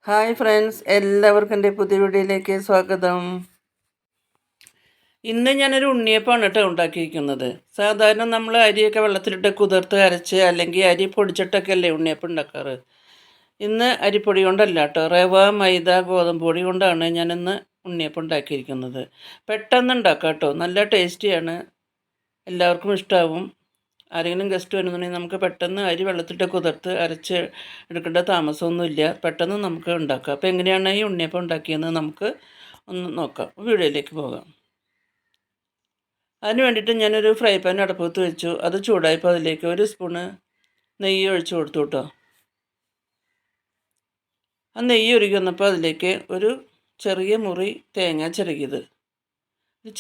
Hi friends, എല്ലാവർക്കും എൻ്റെ പുതിയ വീഡിയോയിലേക്ക് സ്വാഗതം. ഇന്ന് ഞാനൊരു ഉണ്ണിയപ്പമാണ് കേട്ടോ ഉണ്ടാക്കിയിരിക്കുന്നത്. സാധാരണ നമ്മൾ അരിയൊക്കെ വെള്ളത്തിലിട്ട് കുതിർത്ത് അരച്ച് അല്ലെങ്കിൽ അരി പൊടിച്ചിട്ടൊക്കെ അല്ലേ ഉണ്ണിയപ്പം ഉണ്ടാക്കാറ്. ഇന്ന് അരിപ്പൊടി കൊണ്ടല്ല കേട്ടോ, റവ, മൈദ, ഗോതമ്പ് പൊടി കൊണ്ടാണ് ഞാനിന്ന് ഉണ്ണിയപ്പം ഉണ്ടാക്കിയിരിക്കുന്നത്. പെട്ടെന്ന് ഉണ്ടാക്കാം കേട്ടോ, നല്ല ടേസ്റ്റിയാണ്, എല്ലാവർക്കും ഇഷ്ടമാവും. ആരെങ്കിലും ഗസ്റ്റ് വരുന്നുണ്ടെങ്കിൽ നമുക്ക് പെട്ടെന്ന് അരി വെള്ളത്തിലിട്ട് കുതിർത്ത് അരച്ച് എടുക്കേണ്ട താമസമൊന്നുമില്ല, പെട്ടെന്ന് നമുക്ക് ഉണ്ടാക്കാം. അപ്പോൾ എങ്ങനെയാണ് ഈ ഉണ്ണിയപ്പം ഉണ്ടാക്കിയെന്ന് നമുക്ക് ഒന്ന് നോക്കാം. വീഡിയോയിലേക്ക് പോകാം. അതിന് വേണ്ടിയിട്ട് ഞാനൊരു ഫ്രൈ പാൻ അടുപ്പത്ത് വെച്ചു. അത് ചൂടായപ്പോൾ അതിലേക്ക് 1 സ്പൂണ് നെയ്യ് ഒഴിച്ച് കൊടുത്തു കേട്ടോ. ആ നെയ്യ് ഉരുകി വന്നപ്പോൾ അതിലേക്ക് ഒരു ചെറിയ മുറി തേങ്ങ ചിരകിയത്,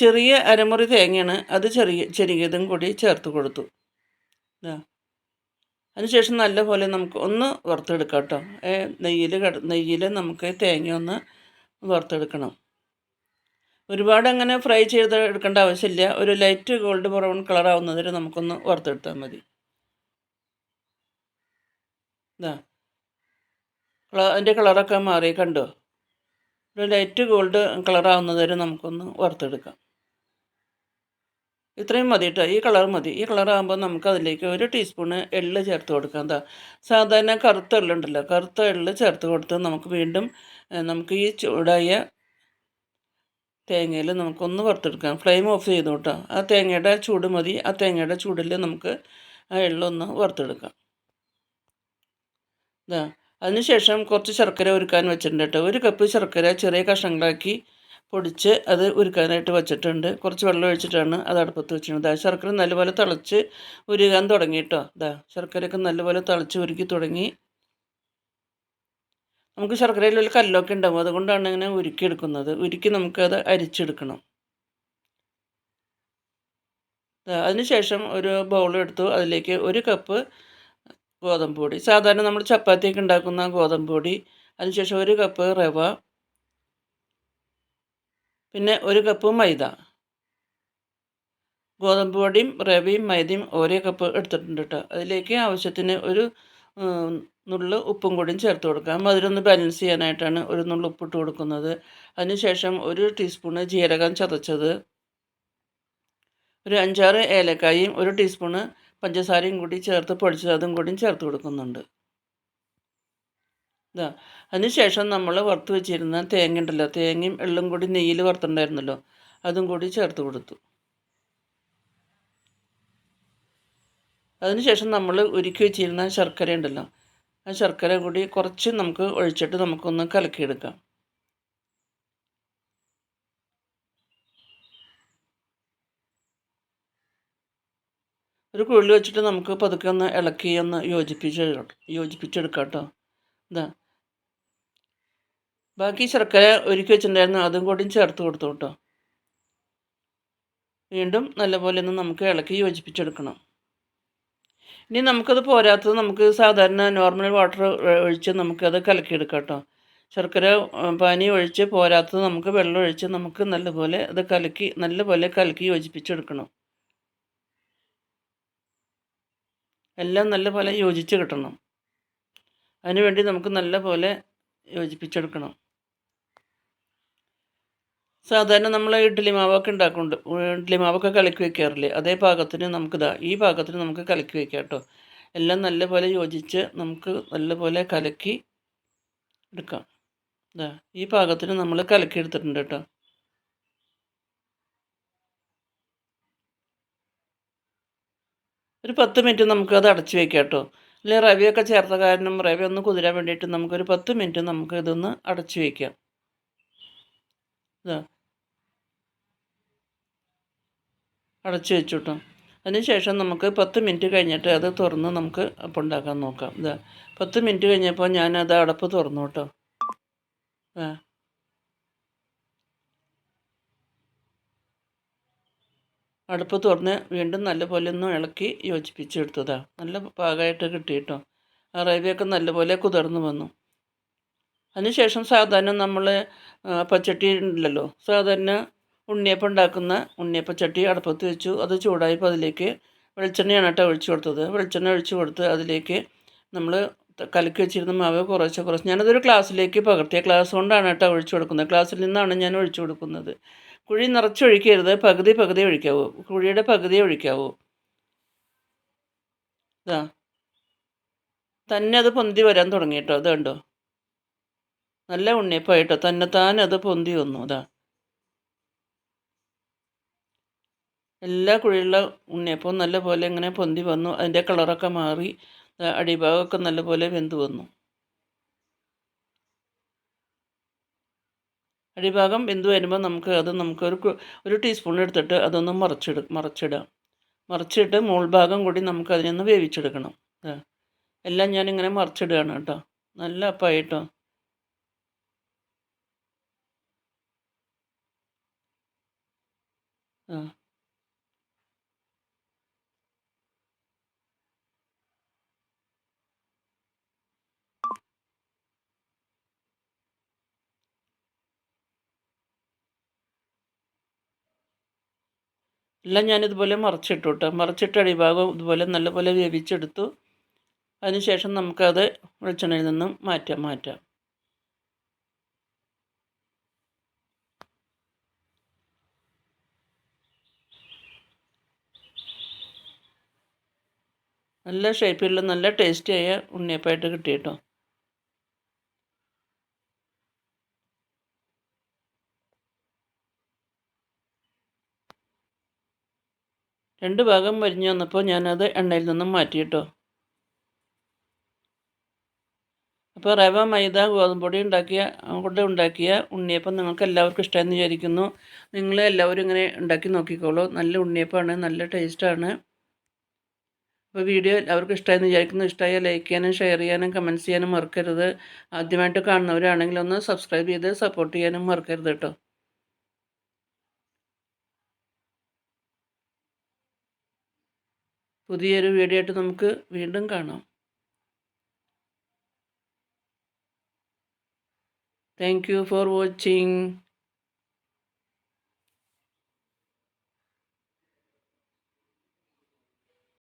ചെറിയ അരമുറി തേങ്ങയാണ്, അത് ചെറിയതും കൂടി ചേർത്ത് കൊടുത്തു. അതിനുശേഷം നല്ലപോലെ നമുക്ക് ഒന്ന് വറുത്തെടുക്കാം കേട്ടോ. നെയ്യിൽ നമുക്ക് തേങ്ങ ഒന്ന് വറുത്തെടുക്കണം. ഒരുപാട് അങ്ങനെ ഫ്രൈ ചെയ്ത് എടുക്കേണ്ട ആവശ്യമില്ല. ഒരു ലൈറ്റ് ഗോൾഡ് ബ്രൗൺ കളർ ആവുന്നതിന് നമുക്കൊന്ന് വറുത്തെടുത്താൽ മതി. അതിൻ്റെ കളറൊക്കെ മാറി കണ്ടോ. ഒരു ലൈറ്റ് ഗോൾഡ് കളർ ആവുന്നതിന് നമുക്കൊന്ന് വറുത്തെടുക്കാം. ഇത്രയും മതി കേട്ടോ, ഈ കളർ മതി. ഈ കളറാകുമ്പോൾ നമുക്ക് അതിലേക്ക് 1 ടീസ്പൂണ് എള്ള് ചേർത്ത് കൊടുക്കാം. സാധാരണ കറുത്ത എള്ളുണ്ടല്ലോ, കറുത്ത എള്ള് ചേർത്ത് കൊടുത്ത് നമുക്ക് വീണ്ടും നമുക്ക് ഈ ചൂടായ തേങ്ങയിൽ നമുക്കൊന്ന് വറുത്തെടുക്കാം. ഫ്ലെയിം ഓഫ് ചെയ്തു കേട്ടോ. ആ തേങ്ങയുടെ ചൂട് മതി. ആ തേങ്ങയുടെ ചൂടിൽ നമുക്ക് ആ എള്ളൊന്ന് വറുത്തെടുക്കാം. അതിനുശേഷം കുറച്ച് ശർക്കര ഉരുക്കാൻ വെച്ചിട്ടുണ്ട് കേട്ടോ. 1 കപ്പ് ശർക്കര ചെറിയ കഷ്ണങ്ങളാക്കി പൊടിച്ച് അത് ഉരുക്കാനായിട്ട് വെച്ചിട്ടുണ്ട്. കുറച്ച് വെള്ളം ഒഴിച്ചിട്ടാണ് അത് അടുപ്പത്ത് വെച്ചിരുന്നത്. ശർക്കര നല്ലപോലെ തിളച്ച് ഉരുകാൻ തുടങ്ങി കേട്ടോ. ശർക്കരയൊക്കെ നല്ലപോലെ തിളച്ച് ഉരുക്കി തുടങ്ങി. നമുക്ക് ശർക്കരയിൽ ഒരു കല്ലൊക്കെ ഉണ്ടാവും, അതുകൊണ്ടാണ് ഇങ്ങനെ ഉരുക്കിയെടുക്കുന്നത്. ഉരുക്കി നമുക്കത് അരിച്ചെടുക്കണം. അതിനുശേഷം ഒരു ബൗൾ എടുത്തു. അതിലേക്ക് 1 കപ്പ് ഗോതമ്പ് പൊടി, സാധാരണ നമ്മൾ ചപ്പാത്തിയൊക്കെ ഉണ്ടാക്കുന്ന ഗോതമ്പ് പൊടി. അതിനുശേഷം 1 കപ്പ് റവ, പിന്നെ 1 കപ്പ് മൈദ. ഗോതമ്പ് പൊടിയും റവയും മൈദയും ഓരോ കപ്പ് എടുത്തിട്ടുണ്ട് കേട്ടോ. അതിലേക്ക് ആവശ്യത്തിന് ഒരു നുള്ള് ഉപ്പും കൂടിയും ചേർത്ത് കൊടുക്കാം. മധുരമൊന്ന് ബാലൻസ് ചെയ്യാനായിട്ടാണ് 1 നുള്ള് ഉപ്പിട്ട് കൊടുക്കുന്നത്. അതിനുശേഷം 1 ടീസ്പൂണ് ജീരകം ചതച്ചത്, ഒരു 5-6 ഏലക്കായും 1 ടീസ്പൂണ് പഞ്ചസാരയും കൂടി ചേർത്ത് പൊടിച്ചത്, അതും കൂടിയും ചേർത്ത് കൊടുക്കുന്നുണ്ട്. അതിനുശേഷം നമ്മൾ വറുത്ത് വെച്ചിരുന്ന തേങ്ങ ഉണ്ടല്ലോ, തേങ്ങയും എള്ളും കൂടി നെയ്യിൽ വറുത്തുണ്ടായിരുന്നല്ലോ, അതും കൂടി ചേർത്ത് കൊടുത്തു. അതിനുശേഷം നമ്മൾ ഉരുക്കി വെച്ചിരുന്ന ശർക്കര ഉണ്ടല്ലോ, ആ ശർക്കര കൂടി കുറച്ച് നമുക്ക് ഒഴിച്ചിട്ട് നമുക്കൊന്ന് കലക്കിയെടുക്കാം. ഒരു കുഴൽ വെച്ചിട്ട് നമുക്ക് പതുക്കെ ഒന്ന് ഇളക്കി ഒന്ന് യോജിപ്പിച്ചെടുക്കാം കേട്ടോ. ബാക്കി ശർക്കര ഒരുക്കി വെച്ചിട്ടുണ്ടായിരുന്നു, അതും കൂടിയും ചേർത്ത് കൊടുത്തു കേട്ടോ. വീണ്ടും നല്ലപോലെ ഒന്ന് നമുക്ക് ഇളക്കി യോജിപ്പിച്ചെടുക്കണം. ഇനി നമുക്കത് പോരാത്തത് നമുക്ക് സാധാരണ നോർമൽ വാട്ടർ ഒഴിച്ച് നമുക്കത് കലക്കിയെടുക്കാം കേട്ടോ. ശർക്കര പാനി ഒഴിച്ച് പോരാത്തത് നമുക്ക് വെള്ളം ഒഴിച്ച് നമുക്ക് നല്ലപോലെ അത് കലക്കി യോജിപ്പിച്ചെടുക്കണം. എല്ലാം നല്ലപോലെ യോജിച്ച് കിട്ടണം. അതിനുവേണ്ടി നമുക്ക് നല്ലപോലെ യോജിപ്പിച്ചെടുക്കണം. സാധാരണ നമ്മൾ ഇഡ്ഡലി മാവൊക്കെ ഉണ്ടാക്കുന്നുണ്ട്, ഇഡ്ഡലി മാവൊക്കെ കലക്കി വയ്ക്കാറില്ലേ, അതേ പാകത്തിന് ഈ പാകത്തിന് നമുക്ക് കലക്കി വയ്ക്കാം കേട്ടോ. എല്ലാം നല്ലപോലെ യോജിച്ച് നമുക്ക് നല്ലപോലെ കലക്കി എടുക്കാം. ഈ പാകത്തിന് നമ്മൾ കലക്കി എടുത്തിട്ടുണ്ട് കേട്ടോ. ഒരു 10 മിനിറ്റ് നമുക്കത് അടച്ച് വയ്ക്കാം കേട്ടോ. അല്ലെങ്കിൽ റവയൊക്കെ ചേർത്ത കാരണം റവ ഒന്ന് കുതിരാൻ വേണ്ടിയിട്ട് നമുക്കൊരു 10 മിനിറ്റ് നമുക്ക് ഇതൊന്ന് അടച്ച് വയ്ക്കാം. അടച്ച് വെച്ചു കേട്ടോ. അതിനുശേഷം നമുക്ക് 10 മിനിറ്റ് കഴിഞ്ഞിട്ട് അത് തുറന്ന് നമുക്ക് അപ്പം ഉണ്ടാക്കാൻ നോക്കാം. 10 മിനിറ്റ് കഴിഞ്ഞപ്പോൾ ഞാനത് അടപ്പ് തുറന്നു കേട്ടോ. അടുപ്പ് തുറന്ന് വീണ്ടും നല്ലപോലെ ഒന്ന് ഇളക്കി യോജിപ്പിച്ചെടുത്തതാണ്. നല്ല പാകമായിട്ട് കിട്ടി കേട്ടോ. ആ റവയൊക്കെ നല്ലപോലെ കുതിർന്ന് വന്നു. അതിനുശേഷം സാധാരണ നമ്മൾ പച്ചട്ടി ഉണ്ടല്ലോ, സാധാരണ ഉണ്ണിയപ്പം ഉണ്ടാക്കുന്ന ഉണ്ണിയപ്പച്ചട്ടി അടുപ്പത്ത് വെച്ചു. അത് ചൂടായപ്പോൾ അതിലേക്ക് വെളിച്ചെണ്ണയാണ് കേട്ടോ ഒഴിച്ചു കൊടുത്തത്. വെളിച്ചെണ്ണ ഒഴിച്ചു കൊടുത്ത് അതിലേക്ക് നമ്മൾ കലക്കി വെച്ചിരുന്ന മാവ് കുറച്ച് കുറച്ച് ഞാനതൊരു ഗ്ലാസ്സിലേക്ക് പകർത്തിയ ഗ്ലാസ് കൊണ്ടാണ് കേട്ടോ ഒഴിച്ചു കൊടുക്കുന്നത്. ഗ്ലാസ്സിൽ നിന്നാണ് ഞാൻ ഒഴിച്ചു കൊടുക്കുന്നത്. കുഴി നിറച്ചൊഴിക്കരുത്, പകുതി പകുതി ഒഴിക്കാവൂ. കുഴിയുടെ പകുതിയെ ഒഴിക്കാവൂ. ഇതാ തന്നെ അത് പൊന്തി വരാൻ തുടങ്ങി കേട്ടോ. അത് കണ്ടോ, നല്ല ഉണ്ണിയപ്പമായിട്ടോ, തന്നെത്താൻ അത് പൊന്തി വന്നു. അതാ എല്ലാ കുഴിയുള്ള ഉണ്ണിയപ്പവും നല്ലപോലെ ഇങ്ങനെ പൊന്തി വന്നു. അതിൻ്റെ കളറൊക്കെ മാറി അടിഭാഗമൊക്കെ നല്ലപോലെ വെന്ത് വന്നു. അടിഭാഗം വെന്ത് വരുമ്പോൾ ഒരു ടീസ്പൂൺ എടുത്തിട്ട് അതൊന്ന് മറച്ചിടാം. മറിച്ചിട്ട് മുകൾഭാഗം കൂടി നമുക്ക് അതിനൊന്ന് വേവിച്ചെടുക്കണം. എല്ലാം ഞാനിങ്ങനെ മറിച്ചിടുകയാണ് കേട്ടോ. നല്ല അപ്പമായിട്ടോ. ആ എല്ലാം ഞാനിതുപോലെ മറിച്ചിട്ടു കേട്ടോ. മറിച്ചിട്ട് അടിഭാഗം ഇതുപോലെ നല്ലപോലെ വേവിച്ചെടുത്തു. അതിനുശേഷം നമുക്കത് വെളിച്ചെണ്ണയിൽ നിന്നും മാറ്റാം. നല്ല ഷേപ്പിലുള്ള നല്ല ടേസ്റ്റിയായ ഉണ്ണിയപ്പമായിട്ട് കിട്ടി കേട്ടോ. രണ്ട് ഭാഗം മരിഞ്ഞ് വന്നപ്പോൾ ഞാനത് എണ്ണയിൽ നിന്നും മാറ്റി കേട്ടോ. അപ്പോൾ റവ, മൈദ, ഗോതമ്പൊടി കൊണ്ട് ഉണ്ടാക്കിയ ഉണ്ണിയപ്പം നിങ്ങൾക്ക് എല്ലാവർക്കും ഇഷ്ടമെന്ന് വിചാരിക്കുന്നു. നിങ്ങൾ എല്ലാവരും ഇങ്ങനെ ഉണ്ടാക്കി നോക്കിക്കോളൂ. നല്ല ഉണ്ണിയപ്പമാണ്, നല്ല ടേസ്റ്റാണ്. അപ്പോൾ വീഡിയോ എല്ലാവർക്കും ഇഷ്ടമായെന്ന് വിചാരിക്കുന്നു. ഇഷ്ടമായാൽ ലൈക്ക് ചെയ്യാനും ഷെയർ ചെയ്യാനും കമൻറ്റ്സ് ചെയ്യാനും മറക്കരുത്. ആദ്യമായിട്ട് കാണുന്നവരാണെങ്കിൽ ഒന്ന് സബ്സ്ക്രൈബ് ചെയ്ത് സപ്പോർട്ട് ചെയ്യാനും മറക്കരുത് കേട്ടോ. പുതിയൊരു വീഡിയോ ആയിട്ട് നമുക്ക് വീണ്ടും കാണാം. Thank you for watching.